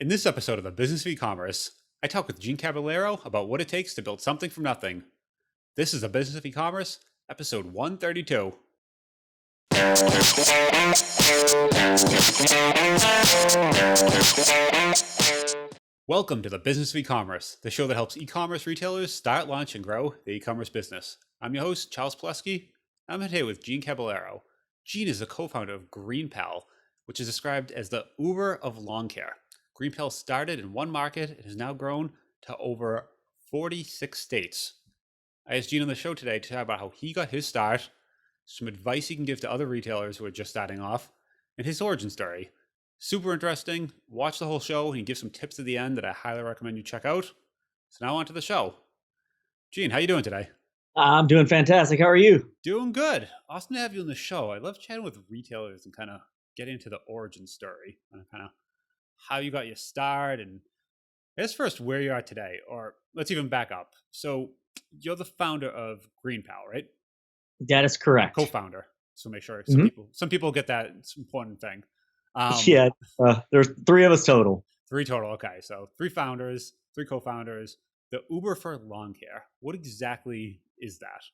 In this episode of the Business of E-commerce, I talk with Gene Caballero about what it takes to build something from nothing. This is the Business of E-commerce, episode 132. Welcome to the Business of E-commerce, the show that helps e-commerce retailers start, launch, and grow their e-commerce business. I'm your host, Charles Plesky. I'm here with Gene Caballero. Gene is the co-founder of GreenPal, which is described as the Uber of lawn care. GreenPal started in one market and has now grown to over 46 states. I asked Gene on the show today to talk about how he got his start, some advice he can give to other retailers who are just starting off, and his origin story. Super interesting. Watch the whole show and he gives some tips at the end that I highly recommend you check out. So now on to the show. Gene, how you doing today? I'm doing fantastic. How are you? Doing good. Awesome to have you on the show. I love chatting with retailers and kind of getting into the origin story and kind of how you got your start, and I guess first where you are today, or let's even back up. So you're the founder of GreenPal, right? That is correct. Co-founder. So make sure Mhm. some people get that. It's an important thing. Yeah, there's three of us total. Three total. Okay, so three founders, three co-founders. The Uber for lawn care. What exactly is that?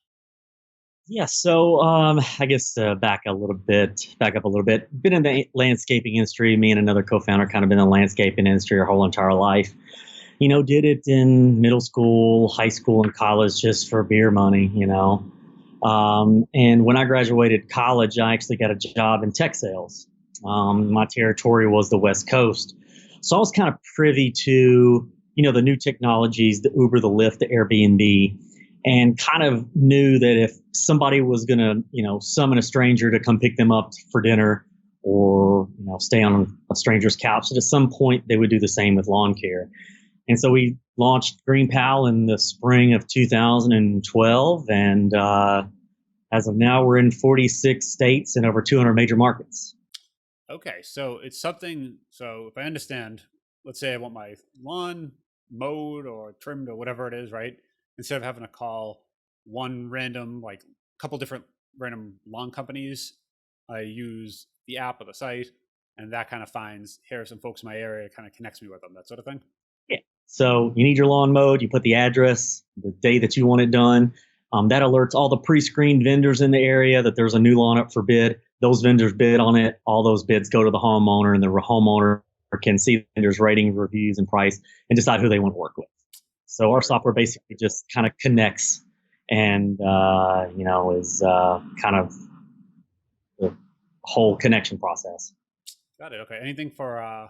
Yeah, so I guess back up a little bit. Been in the landscaping industry. Me and another co-founder kind of been in the landscaping industry our whole entire life. Did it in middle school, high school, and college just for beer money. And when I graduated college, I actually got a job in tech sales. My territory was the West Coast, so I was kind of privy to the new technologies, the Uber, the Lyft, the Airbnb, and kind of knew that if somebody was going to, summon a stranger to come pick them up for dinner or, stay on a stranger's couch, that at some point they would do the same with lawn care. And so we launched GreenPal in the spring of 2012. And as of now, we're in 46 states and over 200 major markets. Okay, so it's something. So if I understand, let's say I want my lawn mowed or trimmed or whatever it is, right? Instead of having to call one random, like a couple different random lawn companies, I use the app or the site, and that kind of finds here are some folks in my area, kind of connects me with them, that sort of thing. Yeah. So you need your lawn mowed, you put the address, the day that you want it done. That alerts all the pre-screened vendors in the area that there's a new lawn up for bid. Those vendors bid on it. All those bids go to the homeowner, and the homeowner can see the vendors' rating, reviews, and price and decide who they want to work with. So our software basically just kind of connects and, is kind of the whole connection process. Got it. Okay. Anything for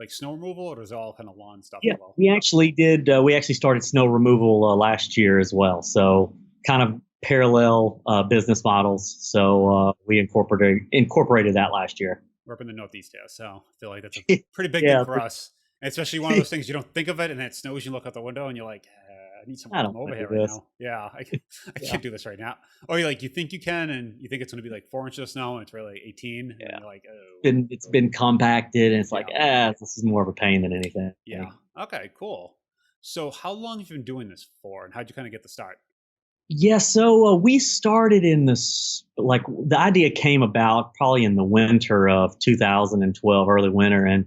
like snow removal, or is it all kind of lawn stuff Yeah, as well? we actually did. We actually started snow removal last year as well. So kind of parallel business models. So we incorporated that last year. We're up in the Northeast here, so I feel like that's a pretty big Yeah, thing for us. And especially one of those things you don't think of it, and then it snows. You look out the window, and you're like, "I need someone I to don't come over want to here do right this. now." Yeah, I Yeah, can't do this right now. Or you think you can, and you think it's going to be like 4 inches of snow, and it's really like 18, and yeah. you're like, "Oh, It's been compacted, and it's like, yeah, this is more of a pain than anything. yeah." Okay, cool. So, how long have you been doing this for, and how'd you kind of get the start? Yeah, so we started in this, like the idea came about probably in the winter of 2012, early winter. And,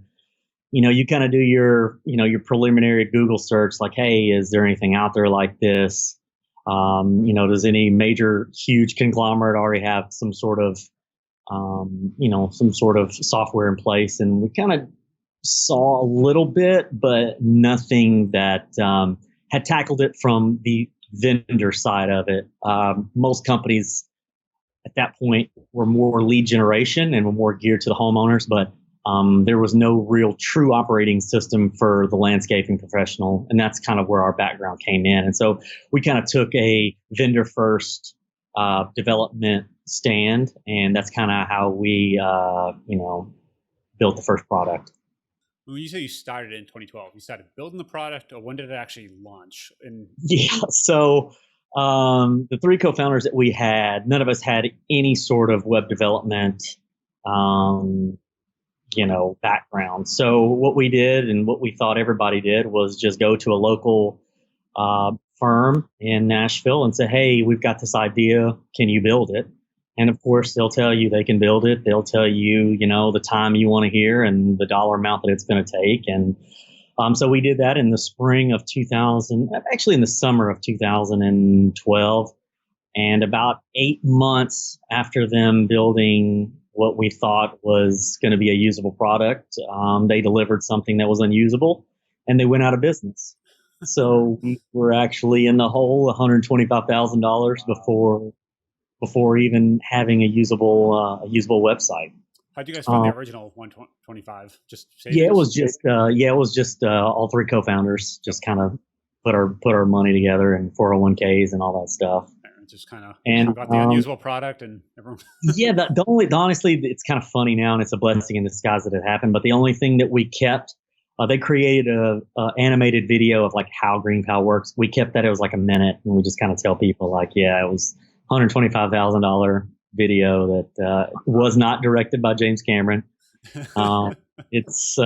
you kind of do your preliminary Google search, like, hey, is there anything out there like this? Does any major, huge conglomerate already have some sort of software in place? And we kind of saw a little bit, but nothing that had tackled it from the vendor side of it. Most companies at that point were more lead generation and were more geared to the homeowners, but there was no real true operating system for the landscaping professional. And that's kind of where our background came in. And so we kind of took a vendor first development stand, and that's kind of how we, built the first product. When you say you started in 2012, you started building the product, or when did it actually launch? And Yeah. So the three co-founders that we had, none of us had any sort of web development, um, background. So what we did and what we thought everybody did was just go to a local firm in Nashville and say, hey, we've got this idea. Can you build it? And of course, they'll tell you they can build it. They'll tell you, the time you want to hear and the dollar amount that it's going to take. And so we did that in the spring of 2000, actually in the summer of 2012. And about 8 months after them building what we thought was going to be a usable product, they delivered something that was unusable and they went out of business. So we were actually in the hole $125,000 before even having a usable website. How'd you guys fund the original 125? Just Yeah, it savings? was just all three co-founders just kind of put our money together and 401ks and all that stuff. Just kind of And got the unusable product and everyone. yeah, honestly, it's kind of funny now, and it's a blessing in disguise that it happened. But the only thing that we kept, they created a animated video of like how GreenPal works. We kept that. It was like a minute, and we just kind of tell people like, yeah, it was $125,000 video that was not directed by James Cameron. It's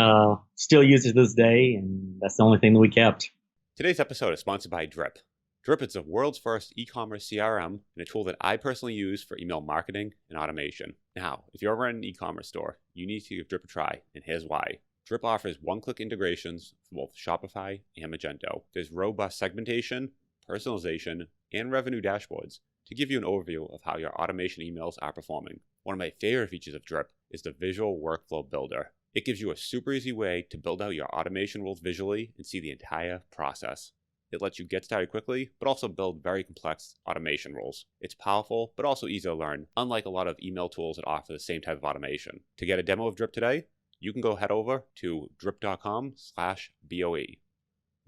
still used to this day, and that's the only thing that we kept. Today's episode is sponsored by Drip. Drip is the world's first e-commerce CRM and a tool that I personally use for email marketing and automation. Now, if you're ever in an e-commerce store, you need to give Drip a try, and here's why. Drip offers one-click integrations for both Shopify and Magento. There's robust segmentation, personalization, and revenue dashboards to give you an overview of how your automation emails are performing. One of my favorite features of Drip is the Visual Workflow Builder. It gives you a super easy way to build out your automation rules visually and see the entire process. It lets you get started quickly, but also build very complex automation rules. It's powerful, but also easy to learn, unlike a lot of email tools that offer the same type of automation. To get a demo of Drip today, you can go head over to drip.com/BOE.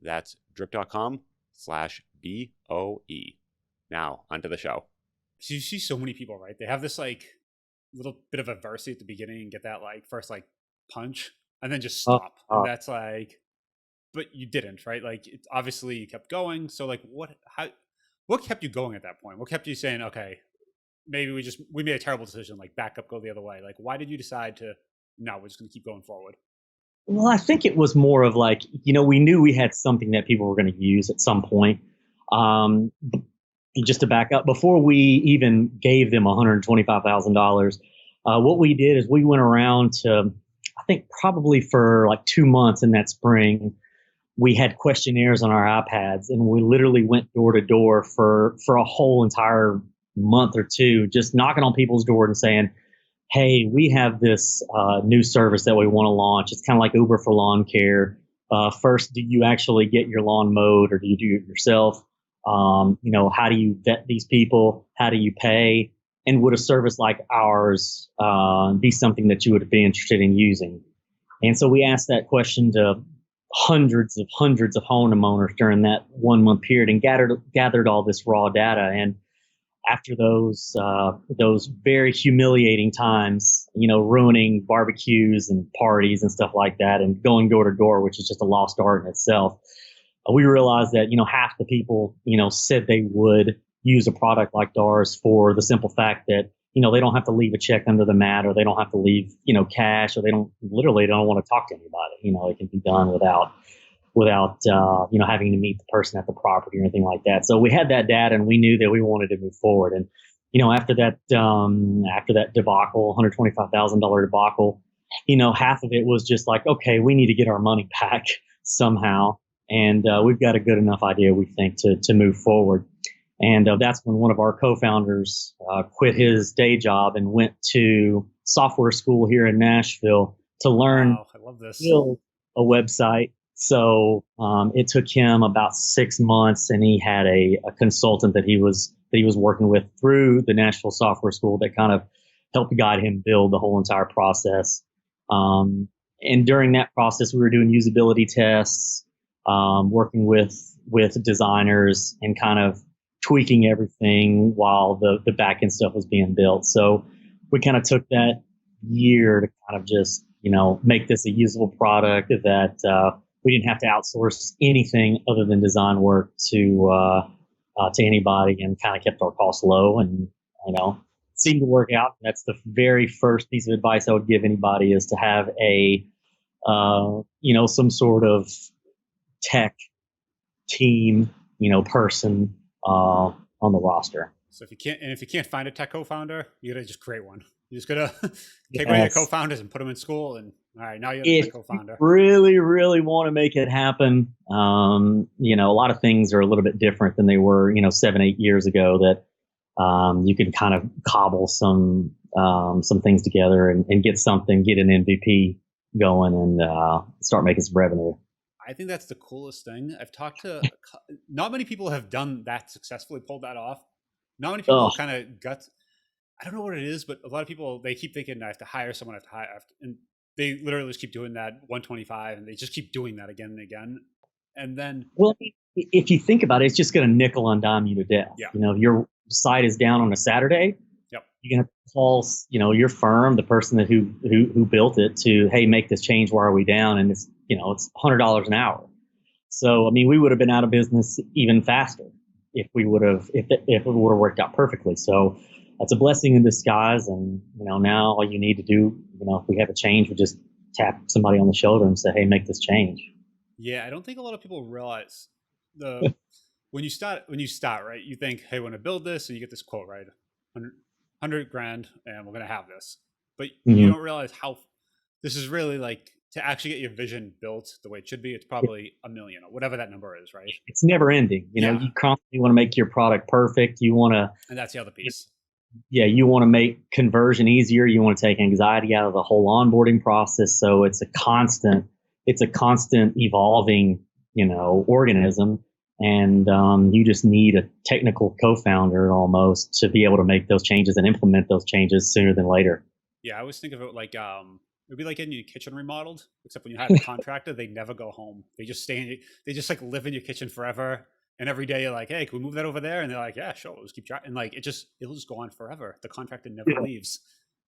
That's drip.com/BOE. Now, onto the show. So you see so many people, right? They have this like little bit of adversity at the beginning and get that like first like punch and then just stop. And that's like, but you didn't, right? Like it's obviously you kept going. So like what kept you going at that point? What kept you saying, okay, maybe we made a terrible decision, like back up, go the other way. Like why did you decide to, no, we're just going to keep going forward? Well, I think it was more of like, we knew we had something that people were going to use at some point. Just to back up, before we even gave them $125,000, what we did is we went around to, I think probably for like 2 months in that spring, we had questionnaires on our iPads, and we literally went door to door for a whole entire month or two, just knocking on people's doors and saying, hey, we have this new service that we want to launch. It's kind of like Uber for lawn care. First, do you actually get your lawn mowed, or do you do it yourself? How do you vet these people? How do you pay? And would a service like ours be something that you would be interested in using? And so we asked that question to hundreds of homeowners during that 1 month period and gathered all this raw data. And after those very humiliating times, ruining barbecues and parties and stuff like that, and going door to door, which is just a lost art in itself, we realized that half the people said they would use a product like ours for the simple fact that they don't have to leave a check under the mat, or they don't have to leave cash, or they don't want to talk to anybody. It can be done without having to meet the person at the property or anything like that. So we had that data, and we knew that we wanted to move forward. And after that debacle, $125,000 debacle, half of it was just like, okay, we need to get our money back somehow, and we've got a good enough idea, we think, to move forward. And that's when one of our co-founders quit his day job and went to software school here in Nashville to learn I love this. Build a website. So it took him about 6 months, and he had a consultant that he was working with through the Nashville software school that kind of helped guide him build the whole entire process. And during that process, we were doing usability tests, working with designers, and kind of tweaking everything while the back end stuff was being built. So we kind of took that year to kind of just, make this a usable product that we didn't have to outsource anything other than design work to anybody, and kind of kept our costs low, and, it seemed to work out. That's the very first piece of advice I would give anybody, is to have some sort of tech team, person on the roster. So if you can't find a tech co-founder, you gotta just create one. You just gotta take one of your Yes. co-founders and put them in school, and all right, now you're the tech If you co-founder. really, really want to make it happen, a lot of things are a little bit different than they were, 7, 8 years ago. That you can kind of cobble some things together and get an MVP going and start making some revenue. I think that's the coolest thing. I've talked to not many people have done that successfully, pulled that off. Not many people Oh, have kind of got. I don't know what it is, but a lot of people they keep thinking I have to hire someone, and they literally just keep doing that 125, and they just keep doing that again and again, and then well, if you think about it, it's just going to nickel and dime you to death. yeah, Your site is down on a Saturday. yep, You're going to call, your firm, the person who built it, to, hey, make this change. Why are we down? And it's $100 an hour. So I mean, we would have been out of business even faster if it would have worked out perfectly. So that's a blessing in disguise. And now all you need to do, if we have a change, we just tap somebody on the shoulder and say, hey, make this change. yeah. I don't think a lot of people realize the when you start right, you think, hey, when I build this, and you get this quote right, 100 grand, and we're gonna have this, but you Mm-hmm. don't realize how this is really like to actually get your vision built the way it should be. It's probably a million or whatever that number is, right? It's never ending. Yeah, You constantly want to make your product perfect. You want to, and that's the other piece. yeah, you want to make conversion easier. You want to take anxiety out of the whole onboarding process. So it's a constant evolving, organism. And you just need a technical co-founder almost to be able to make those changes and implement those changes sooner than later. Yeah, I always think of it like it'd be like getting your kitchen remodeled, except when you hire the contractor, they never go home. They just stay in they just like live in your kitchen forever. And every day you're like, hey, can we move that over there? And they're like, yeah, sure, we'll just keep trying. And like it'll just go on forever. The contractor never Yeah, I leaves.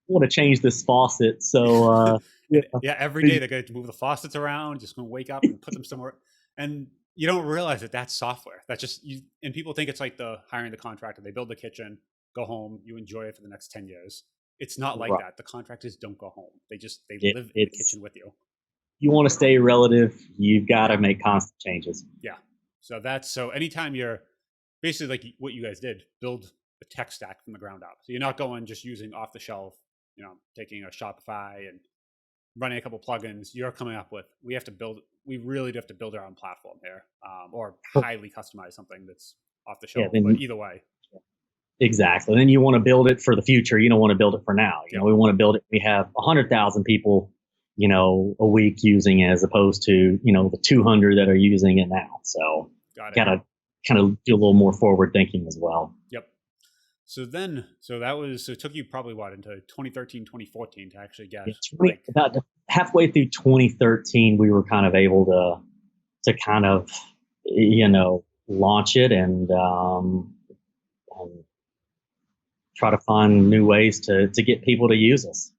want to change this faucet. So yeah, And yeah, every day they're going to move the faucets around, just going to wake up and put them somewhere. And you don't realize that that's software. That's just you. And people think it's like the hiring the contractor. They build the kitchen, go home, you enjoy it for the next 10 years. It's not like right. that. The contractors don't go home. They It, live in the it's kitchen with you. you want to stay relative. You've got Yeah, to make constant changes. yeah. So anytime you're basically like what you guys did, build a tech stack from the ground up. So you're not going just using off the shelf, taking a Shopify and running a couple plugins. You're coming up with we really do have to build our own platform here, or highly customize something that's off the Yeah, shelf. But then either way, exactly. Then you want to build it for the future. You don't want to build it for now. yep, We want to build it. We have 100,000 people, a week using it, as opposed to the 200 that are using it now. So got it. got to kind of do a little more forward thinking as well. Yep. So it took you probably what into 2013, 2014 to actually get Yeah, like, about halfway through 2013, we were kind of able to kind of launch it and try to find new ways to get people to use us.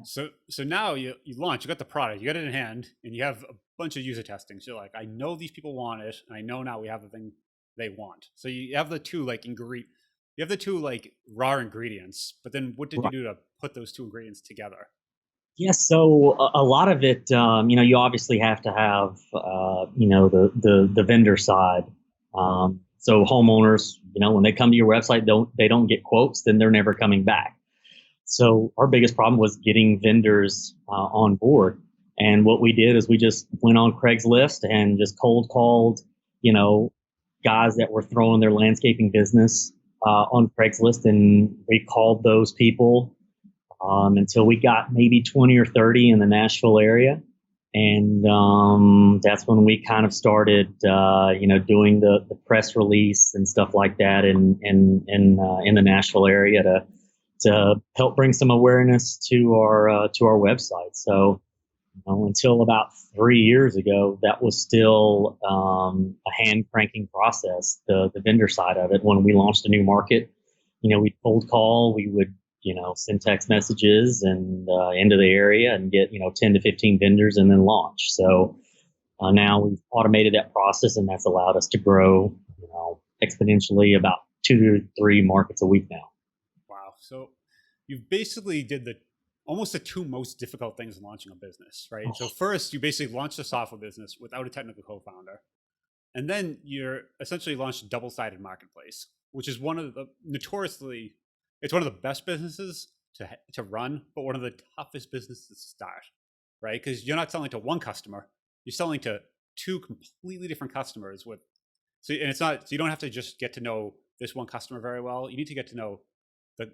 so now you launch, you got the product, you got it in hand, and you have a bunch of user testing. So you're like, I know these people want it, and I know now we have the thing they want. So you have the two like you have the two like raw ingredients, but then what did you Right. do to put those two ingredients together? Yes, so a lot of it, you obviously have to have, the vendor side. So homeowners, when they come to your website, they don't get quotes, then they're never coming back. So our biggest problem was getting vendors on board. And what we did is we just went on Craigslist and just cold called, you know, guys that were throwing their landscaping business on Craigslist, and we called those people until we got maybe 20 or 30 in the Nashville area. And that's when we kind of started, doing the press release and stuff like that in the Nashville area to help bring some awareness to our website. So until about 3 years ago, that was still a hand cranking process. The vendor side of it, when we launched a new market, we'd cold call, we would send text messages and into the area and get 10 to 15 vendors and then launch. So now we've automated that process, and that's allowed us to grow exponentially, about 2 to 3 markets a week now. Wow. So you basically did almost the two most difficult things in launching a business, right? So first, you basically launched a software business without a technical co-founder, and then you're essentially launched a double-sided marketplace which is one of the notoriously, it's one of the best businesses to run, but one of the toughest businesses to start, right? Because you're not selling to one customer, you're selling to two completely different customers with, so, and it's not, so you don't have to just get to know this one customer very well. You need to get to know the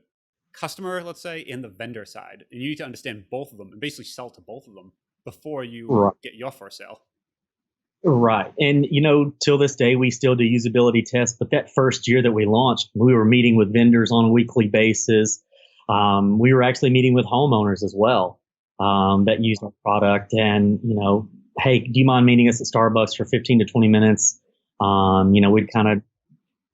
customer, let's say, and the vendor side. And you need to understand both of them and basically sell to both of them before you Right. get your first sale. Right. And, till this day, we still do usability tests. But that first year that we launched, we were meeting with vendors on a weekly basis. We were actually meeting with homeowners as well that use our product. And, hey, do you mind meeting us at Starbucks for 15 to 20 minutes? We'd kind of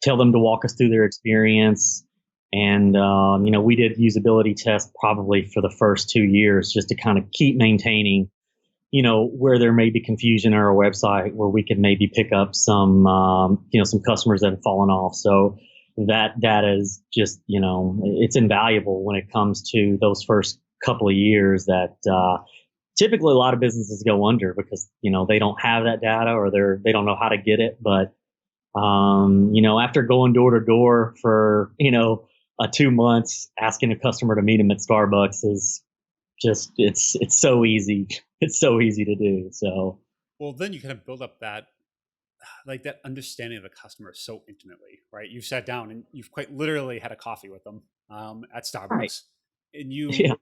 tell them to walk us through their experience. And, we did usability tests probably for the first 2 years just to kind of keep maintaining where there may be confusion on our website, where we could maybe pick up some, some customers that have fallen off. So that is just, it's invaluable when it comes to those first couple of years that typically a lot of businesses go under because, they don't have that data or they don't know how to get it. But, after going door to door for, 2 months, asking a customer to meet them at Starbucks is just, it's so easy. It's so easy to do. So, well, then you kind of build up that, like that understanding of the customer so intimately, right? You've sat down and you've quite literally had a coffee with them at right. Starbucks, and Yeah.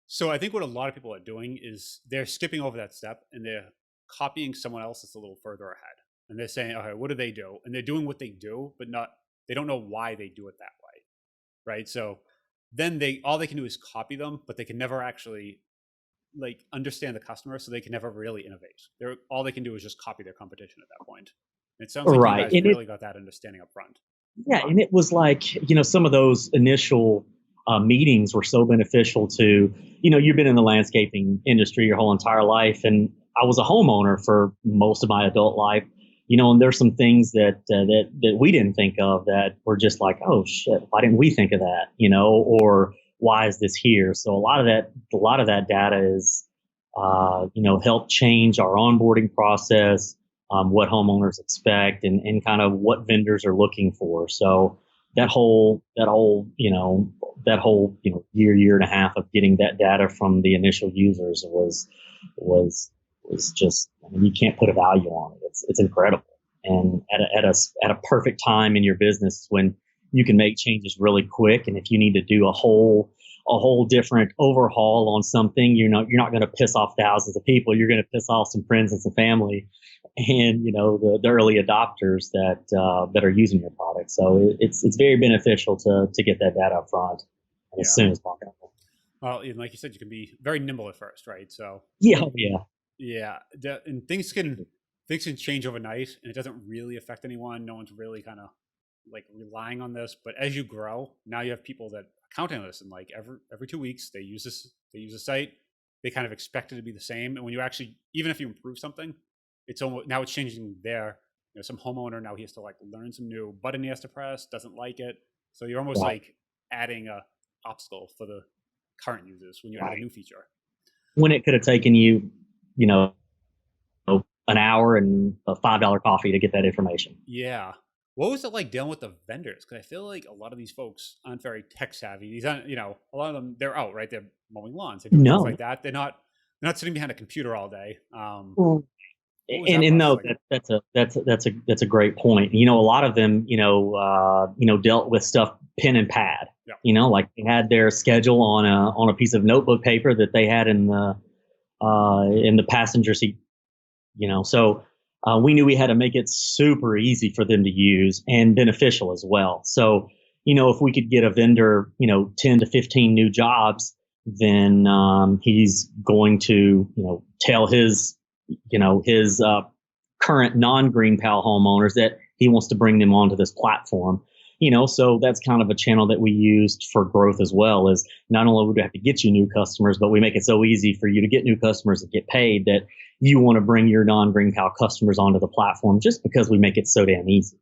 so I think what a lot of people are doing is they're skipping over that step and they're copying someone else that's a little further ahead, and they're saying, okay, what do they do? And they're doing what they do, but they don't know why they do it that way, right? So then all they can do is copy them, but they can never actually like understand the customer, so they can never really innovate. All they can do is just copy their competition at that point. And it sounds like you Right. guys really got that understanding up front. Yeah. And it was like, some of those initial meetings were so beneficial to, you've been in the landscaping industry your whole entire life. And I was a homeowner for most of my adult life, and there's some things that we didn't think of that were just like, oh shit, why didn't we think of that? Or why is this here? So a lot of that data is, help change our onboarding process, what homeowners expect, and kind of what vendors are looking for. So that whole year and a half of getting that data from the initial users was just, you can't put a value on it. It's incredible. And at a perfect time in your business when you can make changes really quick. And if you need to do a whole different overhaul on something, you're not going to piss off thousands of people. You're going to piss off some friends and some family, and the early adopters that are using your product. So it's very beneficial to get that data up front as soon as possible. Well, and like you said, you can be very nimble at first, right? So Yeah, and things can change overnight, and it doesn't really affect anyone. No one's really kind of like relying on this. But as you grow, now you have people that are counting on this, and like every 2 weeks they use the site. They kind of expect it to be the same, and when you actually, even if you improve something, it's almost now it's changing there. Some homeowner now he has to like learn some new button he has to press, doesn't like it, so you're almost right. like adding a obstacle for the current users when you add a new feature. When it could have taken you, an hour and a $5 coffee to get that information. Yeah. What was it like dealing with the vendors? Because I feel like a lot of these folks aren't very tech savvy. These aren't, a lot of them, they're out, right? They're mowing lawns, they're doing things like that. They're not sitting behind a computer all day. What was that And no, process like? that's a great point. A lot of them, dealt with stuff pen and pad. Yeah. Like they had their schedule on a piece of notebook paper that they had in the passenger seat. So we knew we had to make it super easy for them to use and beneficial as well. So if we could get a vendor 10 to 15 new jobs, then he's going to tell his current non-GreenPal homeowners that he wants to bring them onto this platform. So that's kind of a channel that we used for growth as well. Is not only would we have to get you new customers, but we make it so easy for you to get new customers and get paid that you want to bring your non-GreenPal customers onto the platform just because we make it so damn easy.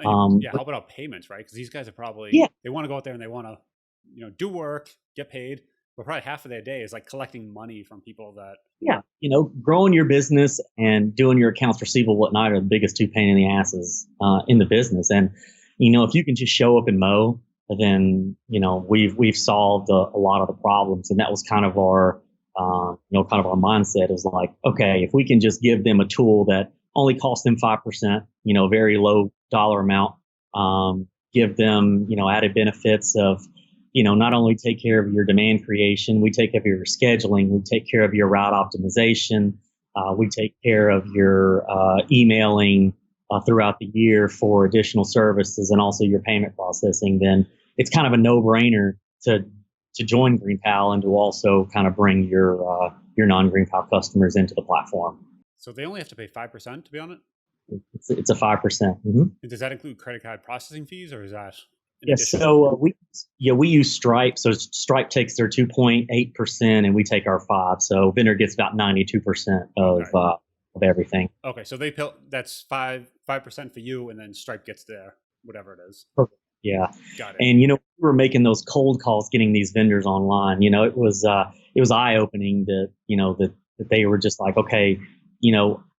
How about payments, right? Because these guys are probably they want to go out there and they want to do work, get paid, but probably half of their day is like collecting money from people that growing your business and doing your accounts receivable at night are the biggest two pain in the asses in the business. And if you can just show up and mow, then we've solved a lot of the problems. And that was kind of our kind of our mindset is like, okay, if we can just give them a tool that only costs them 5%, very low dollar amount, give them added benefits of not only take care of your demand creation, we take care of your scheduling, we take care of your route optimization, we take care of your emailing throughout the year for additional services and also your payment processing, then it's kind of a no-brainer to join GreenPal and to also kind of bring your non-GreenPal customers into the platform. So they only have to pay 5% to be on it? It's a 5%. Mm-hmm. And does that include credit card processing fees, or is that in Yes. addition? So we use Stripe. So Stripe takes their 2.8% and we take our 5. So vendor gets about 92% of everything. Okay, so that's 5% for you, and then Stripe gets their whatever it is. Perfect. Yeah. Got it. And we were making those cold calls, getting these vendors online. It was eye opening that they were just like, okay,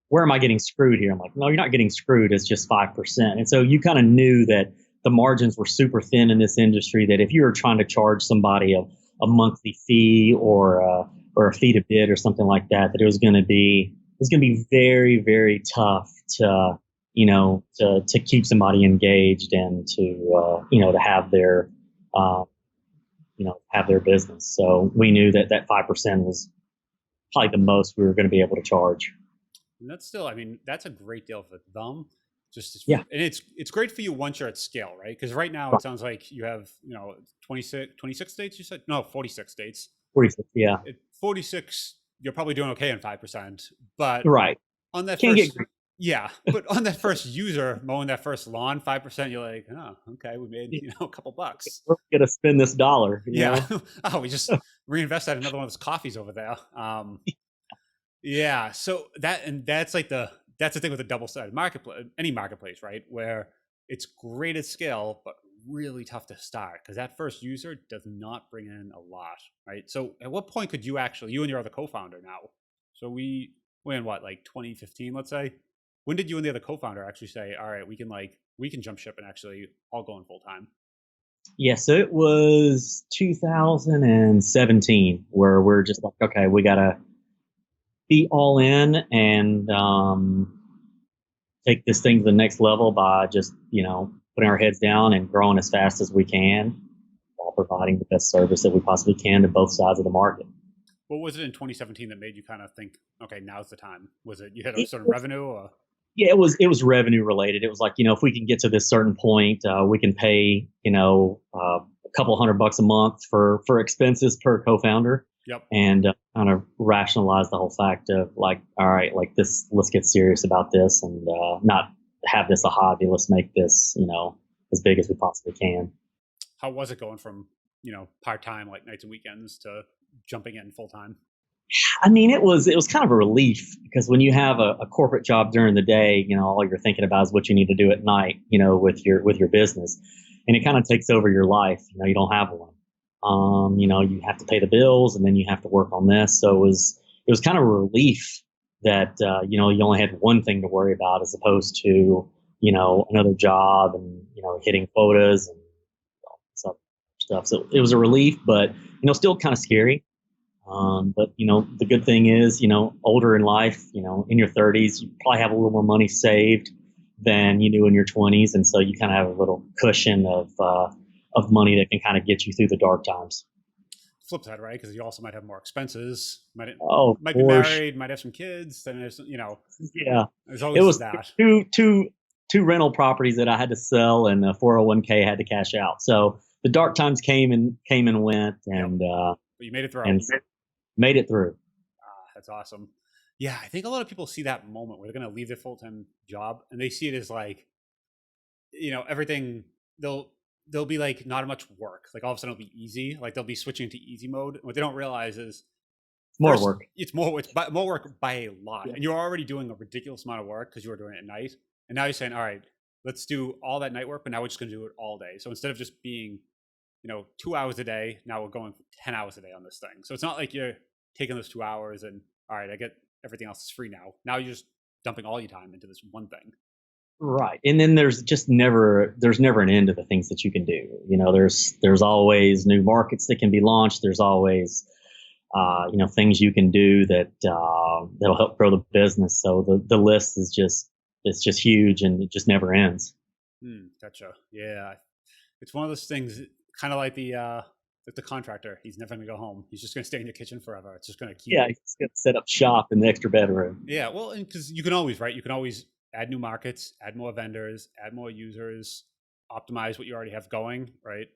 where am I getting screwed here? I'm like, no, you're not getting screwed. It's just 5%. And so you kind of knew that the margins were super thin in this industry, that if you were trying to charge somebody a monthly fee or a fee to bid or something like that, that it was going to be very, very tough to keep somebody engaged and to have their have their business. So we knew that 5% was probably the most we were going to be able to charge. And that's still, that's a great deal for them. Yeah. And it's great for you once you're at scale, right? Because right now it sounds like you have 26 states. You said no, 46 states. 46, yeah. 46, you're probably doing okay in 5%, but right on that Can't first, but on that first user mowing that first lawn, 5%, you're like, oh, okay, we made a couple bucks. We're gonna spend this dollar. Oh, we just reinvested another one of those coffees over there. Yeah, so that's the thing with a double-sided marketplace, any marketplace, right? Where it's great at scale, but really tough to start because that first user does not bring in a lot, right? So at what point could you and your other co-founder now? So we're in what, like 2015, let's say? When did you and the other co-founder actually say, all right, we can jump ship and actually all go in full time? Yeah, so it was 2017 where we're just like, okay, we gotta be all in and take this thing to the next level by just putting our heads down and growing as fast as we can while providing the best service that we possibly can to both sides of the market. What was it in 2017 that made you kind of think, okay, now's the time? Was it you had a certain revenue? Or? Yeah, it was revenue related. It was like, if we can get to this certain point, we can pay a couple $100 a month for expenses per co-founder. Yep. And kind of rationalize the whole fact of like, all right, like this, let's get serious about this and not have this a hobby. Let's make this, as big as we possibly can. How was it going from, part-time, like nights and weekends, to jumping in full-time? It was kind of a relief because when you have a corporate job during the day, all you're thinking about is what you need to do at night, with your business, and it kind of takes over your life. You don't have one. You have to pay the bills and then you have to work on this. So it was kind of a relief that, you only had one thing to worry about as opposed to, another job and, hitting quotas and stuff. So it was a relief, but, still kind of scary. But, the good thing is, older in life, in your 30s, you probably have a little more money saved than you do in your 20s. And so you kind of have a little cushion of money that can kind of get you through the dark times. Flip side, right? Because you also might have more expenses. Might be married, might have some kids. Then there's, yeah, there's always that. Two rental properties that I had to sell, and a 401k I had to cash out. So the dark times came and went, and but you made it through. And made it through. That's awesome. Yeah, I think a lot of people see that moment where they're going to leave their full-time job, and they see it as like, everything. They'll be like not much work. Like all of a sudden it'll be easy. Like they'll be switching to easy mode. What they don't realize is more work. It's more work by a lot. Yeah. And you're already doing a ridiculous amount of work because you were doing it at night. And now you're saying, all right, let's do all that night work, but now we're just going to do it all day. So instead of just being, 2 hours a day, now we're going 10 hours a day on this thing. So it's not like you're taking those 2 hours and all right, I get everything else is free now. Now you're just dumping all your time into this one thing. Right. And then there's never an end to the things that you can do. There's always new markets that can be launched. There's always things you can do that'll help grow the business. So the list is just it's just huge and it just never ends. Gotcha. Yeah, it's one of those things, kind of like the contractor. He's never going to go home. He's just going to stay in your kitchen forever. It's just going to keep. Yeah, it's gonna set up shop in the extra bedroom. Yeah, well, because you can always, right? You can always add new markets, add more vendors, add more users, optimize what you already have going, right?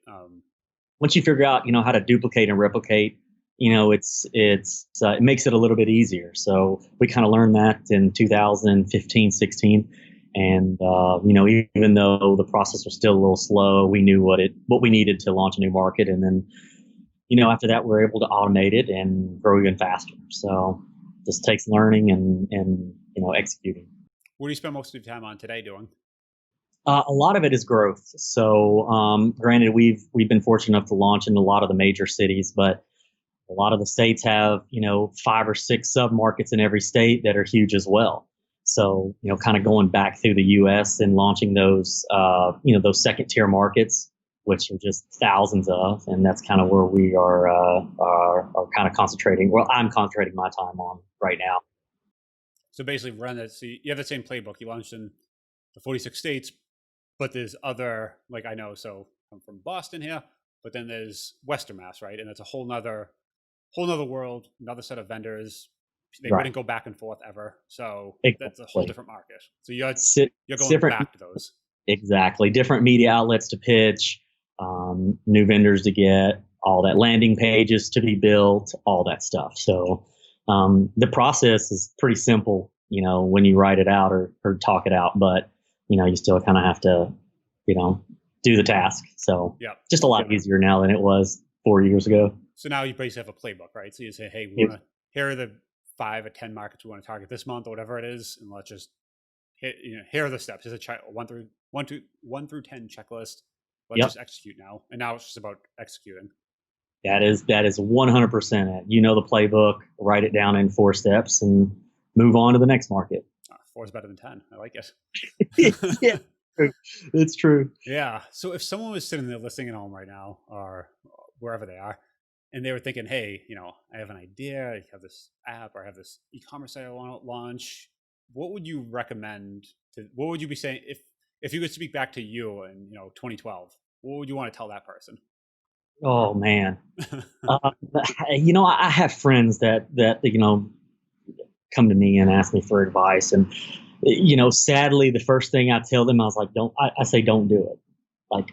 Once you figure out how to duplicate and replicate, it makes it a little bit easier. So we kind of learned that in 2015, 16. And even though the process was still a little slow, we knew what we needed to launch a new market. And then after that, we're able to automate it and grow even faster. So just takes learning and executing. What do you spend most of your time on today doing? A lot of it is growth. So, granted, we've been fortunate enough to launch in a lot of the major cities, but a lot of the states have 5 or 6 sub markets in every state that are huge as well. So, kind of going back through the U.S. and launching those second tier markets, which are just thousands of, and that's kind of where we are kind of concentrating. Well, I'm concentrating my time on right now. So basically, run it. So you have the same playbook. You launched in the 46 states, but there's other, like, I know. So I'm from Boston here, but then there's Western Mass, right? And it's a whole nother world, another set of vendors. They Right. wouldn't go back and forth ever. So that's a whole Exactly. different market. So you're It's going different. back to those. Exactly. Different media outlets to pitch, new vendors to get, all that, landing pages to be built, all that stuff. So the process is pretty simple, when you write it out or talk it out, but, you still kind of have to, do the task. So Yeah. just a lot easier now than it was 4 years ago. So now you basically have a playbook, right? So you say, hey, It, here are the 5 or 10 markets we want to target this month or whatever it is, and let's just hit. Here are the steps. It's a 1 through 10 checklist. Let's yep. just execute now, and now it's just about executing. That is 100% it. The playbook, write it down in 4 steps and move on to the next market. 4 is better than 10. I like it. Yeah, it's true. Yeah. So if someone was sitting there listening at home right now or wherever they are, and they were thinking, hey, I have an idea, I have this app or I have this e-commerce site I want to launch, what would you recommend what would you be saying if you could speak back to you in, 2012, what would you want to tell that person? Oh man. Uh, I have friends that come to me and ask me for advice, and sadly, the first thing I tell them, I was like, don't. I say, don't do it. Like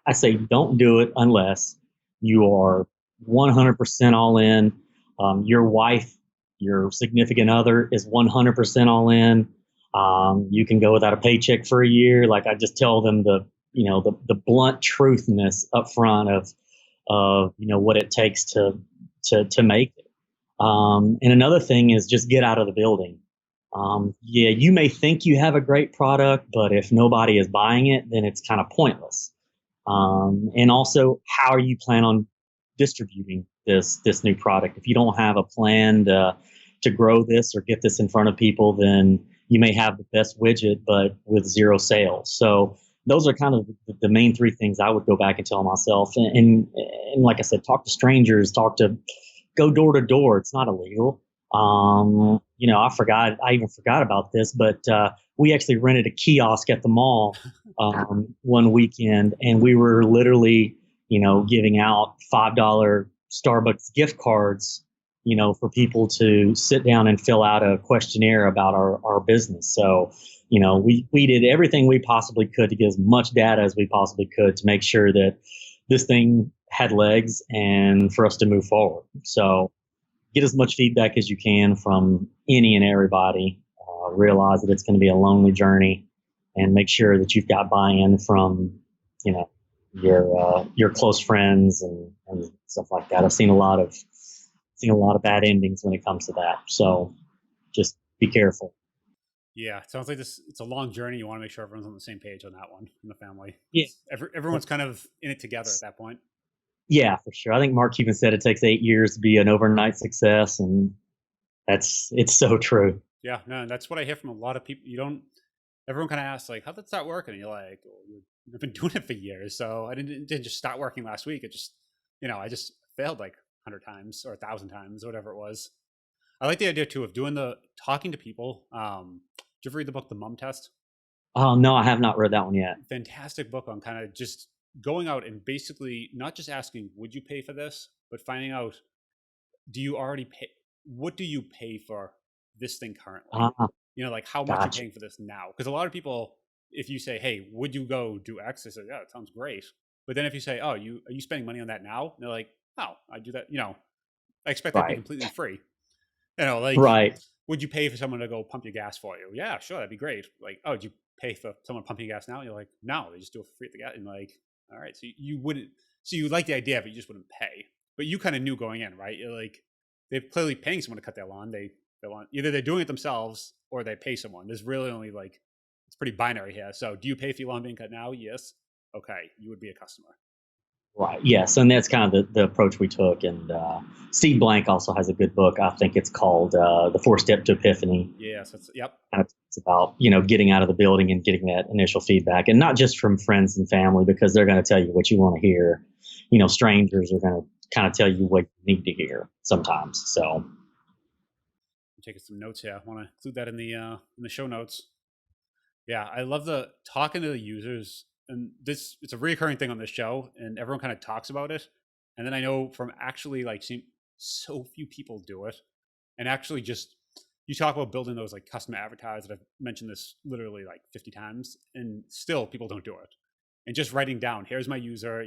I say, don't do it unless you are 100% all in. Your wife, your significant other, is 100% all in. You can go without a paycheck for a year. Like, I just tell them the blunt truthness up front of what it takes to make it. And another thing is just get out of the building. Yeah, you may think you have a great product, but if nobody is buying it, then it's kind of pointless. And also, how are you plan on distributing this new product? If you don't have a plan to grow this or get this in front of people, then you may have the best widget, but with zero sales. So those are kind of the main 3 things I would go back and tell myself. And like I said, talk to strangers, go door to door. It's not illegal. I even forgot about this, but we actually rented a kiosk at the mall one weekend, and we were literally, giving out $5 Starbucks gift cards, for people to sit down and fill out a questionnaire about our business. So, we did everything we possibly could to get as much data as we possibly could to make sure that this thing had legs and for us to move forward. So get as much feedback as you can from any and everybody. Realize that it's going to be a lonely journey, and make sure that you've got buy-in from, your close friends and stuff like that. I've seen a lot of bad endings when it comes to that. So just be careful. Yeah, it sounds like it's a long journey. You want to make sure everyone's on the same page on that one in the family. Yeah. Everyone's kind of in it together at that point. Yeah, for sure. I think Mark even said it takes 8 years to be an overnight success, and it's so true. Yeah, no, that's what I hear from a lot of people. everyone kind of asks like, how did that start working? And you're like, well, you've been doing it for years. So it didn't just start working last week. It just, I just failed like 100 times or 1,000 times, whatever it was. I like the idea too of doing the talking to people. Did you ever read the book, The Mum Test? Oh no, I have not read that one yet. Fantastic book on kind of just going out and basically not just asking, would you pay for this, but finding out, do you already pay? What do you pay for this thing currently? Ah, Like how much you're gotcha. paying for this now. Because a lot of people, if you say, hey, would you go do X? They say, yeah, it sounds great. But then if you say, oh, are you spending money on that now? And they're like, oh, I do that. I expect that to be Right. completely free. Like, Right. would you pay for someone to go pump your gas for you? Yeah, sure, that'd be great. Like, oh, did you pay for someone pumping your gas now? And you're like, no, they just do it for free at the gas. And like, all right, so you wouldn't, so you like the idea, but you just wouldn't pay. But you kind of knew going in, right? You're like, they're clearly paying someone to cut their lawn. They want either they're doing it themselves or they pay someone. There's really only like, it's pretty binary here. So, do you pay for your lawn being cut now? Yes. Okay, you would be a customer. Right. Yes, and that's kind of the approach we took. And Steve Blank also has a good book. I think it's called The Four Step to Epiphany. Yes, that's yep. It's about getting out of the building and getting that initial feedback, and not just from friends and family, because they're going to tell you what you want to hear. Strangers are going to kind of tell you what you need to hear sometimes. So I'm taking some notes here. I want to include that in the show notes. Yeah, I love the talking to the users, and this it's a recurring thing on this show, and everyone kind of talks about it. And then I know from actually like seeing so few people do it, and actually just you talk about building those like custom avatars that I've mentioned this literally like 50 times, and still people don't do it. And just writing down, here's my user,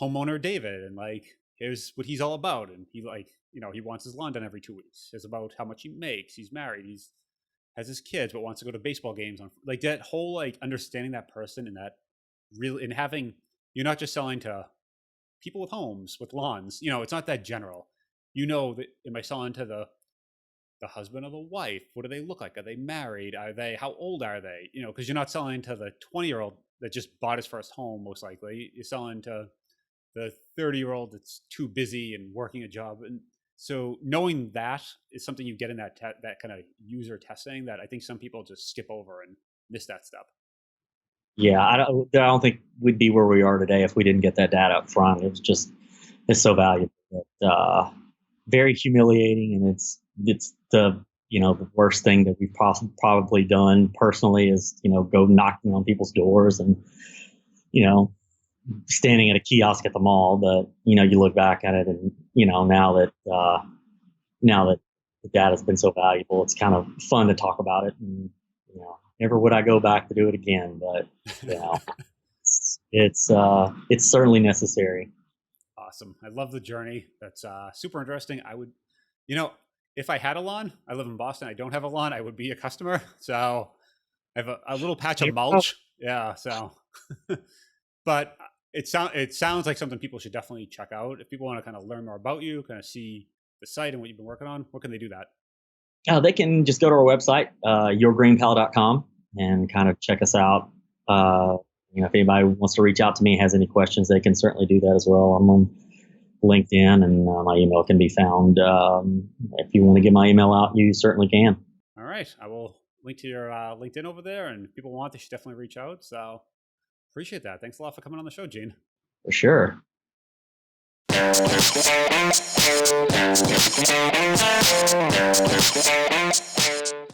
homeowner David, and like here's what he's all about, and he like he wants his lawn done every 2 weeks. It's about how much he makes. He's married. He's has his kids but wants to go to baseball games on like that whole like understanding that person and that really and having you're not just selling to people with homes with lawns. It's not that general. That am I selling to the husband or the wife? What do they look like? Are they married? Are they how old are they? Because you're not selling to the 20-year-old that just bought his first home. Most likely you're selling to the 30-year-old that's too busy and working a job. And so knowing that is something you get in that that kind of user testing that I think some people just skip over and miss that step. yeah, I don't think we'd be where we are today if we didn't get that data up front. It's so valuable. But, very humiliating, and it's the worst thing that we've probably done personally is go knocking on people's doors and you know standing at a kiosk at the mall. But you look back at it, and now that the data's been so valuable, it's kind of fun to talk about it. And never would I go back to do it again, but you know, it's certainly necessary. Awesome. I love the journey. That's super interesting. I would, you know, if I had a lawn, I live in Boston. I don't have a lawn. I would be a customer. So I have a little patch of mulch. Yeah. So, but it sounds like something people should definitely check out. If people want to kind of learn more about you, kind of see the site and what you've been working on, what can they do that? They can just go to our website, yourgreenpal.com, and kind of check us out. If anybody wants to reach out to me, has any questions, they can certainly do that as well. I'm on LinkedIn, and my email can be found. If you want to get my email out, you certainly can. All right. I will link to your LinkedIn over there, and if people want, they should definitely reach out. So appreciate that. Thanks a lot for coming on the show, Gene. For sure.